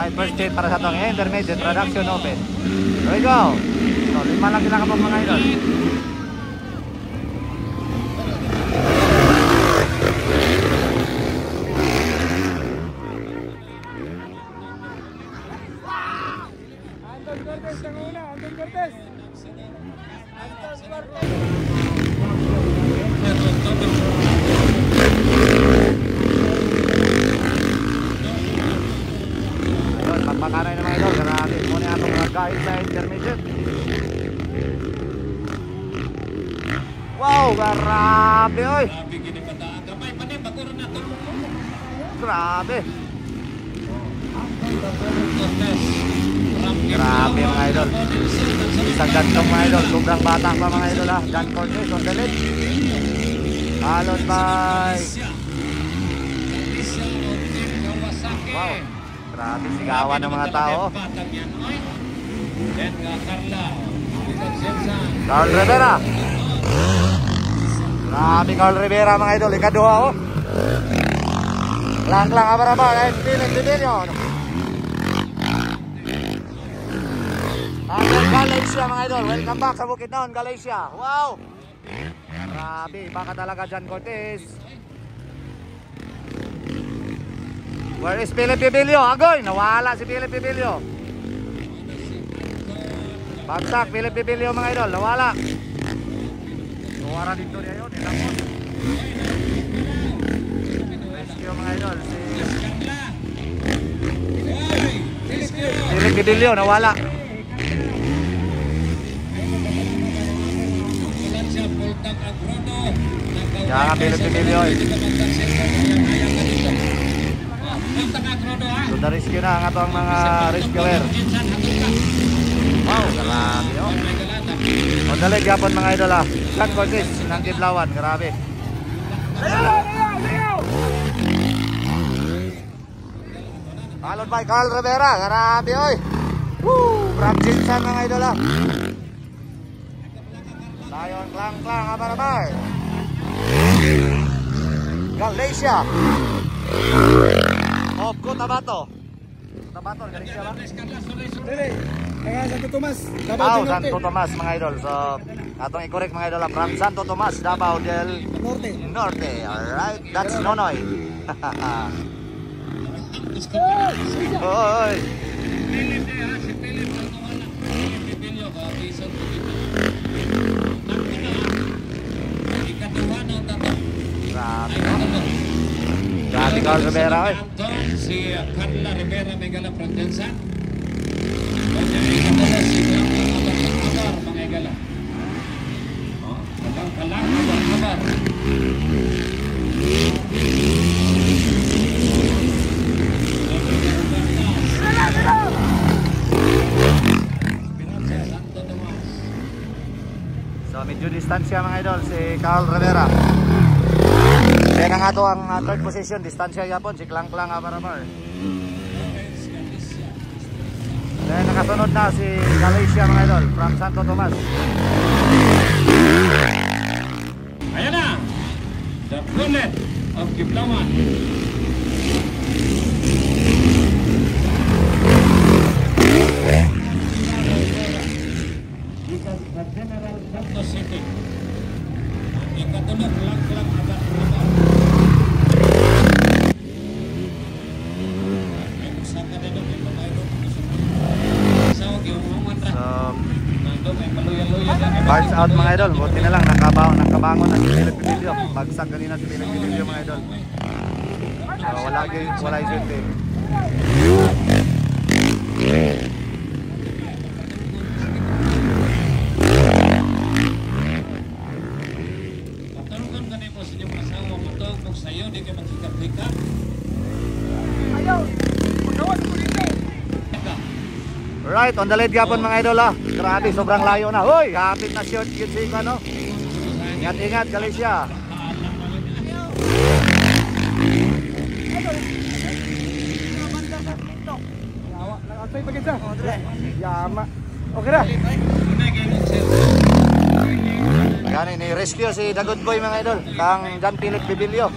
Alright, first hit para sa itong intermediate production open. Here we go. So, 5 lang sila kapag mga idol. Anton Cortez ang una, Anton Cortez. Anton Cortez. Ayun, magpakanay na mga idol. Karami muna itong nagkain sa intermediate. Wow, grabe oy. Grabe. Grabe mga idol. Isang gantong mga idol. Sobrang bata pa mga idol ha. John Cortez on the lead. Followed by wow. Grabe sigawan ng mga tao. Carl Rivera. Grabe Carl Rivera mga idol. Ikaduha oh. Lang-lang apa-apa. Pilih-pilih. Hanggang Galacia mga idol. Welcome back sa Bukidnon, Galacia. Wow. Grabe. Baka talaga John Cortez. Where is Philip Pibilio? Agoy. Nawala si Philip Pibilio. Bagsak Philip Pibilio mga idol. Nawala. Suwara dito niya yun. Ilapon. Rescue mga idol. Philip Pibilio. Nawala. Jangan Pibilio. Sudah rescue na ang atong mga rescuer. Wow, grabe oh. Ondalig yapon mga idol ah. John Cortez ng Kidlawan, grabe. Followed by Carl Rivera, grabe oy. Woo, Francinsan mga idol ah. Lion klang-klang abar-abar. Galacia. Oh, Cotabato. Cotabato, Galacia ba? Dili, kaya Santo Tomas. Davao Santo Tomas mga idol. So, atong i-correct mga idol from Santo Tomas, Davao del Norte. Alright, that's Nonoy. Oy. Grabe. Grabe Carl Rivera oy. Si Carla Rivera Megala Francensan. Si Abar mga igala. Kalang Abar. So medyo distansya mga idol si Carl Rivera. Kaya na nga to ang third position, distansya yapon si Klang-Klang abar-abar. Kaya nakasunod na si Galacia mga idol from Santo Tomas. Ayan na, the bullet of Kidlawan. General Santos City. Ikatulog lang abar-abar. Bars out mga idol, buti na lang nakabangon na si Philip Pibilio. Bagsak kanina si Philip Pibilio mga idol. So, wala yung swerte. Patulungan ka na po sa inyong asawa mo to kung sa'yo di ka magsikat-likat. Ayaw, magawa ko dito. Right, on the lead yapon mga idol ah. Grabe, sobrang layo na. Hoy, hapit na short yun si ano. Ingat-ingat Galacia. Nag-atay pa kita. Yama. Okay na. Yan, ni-rescue si The Good Boy mga idol. Kang John Philip Pibilio.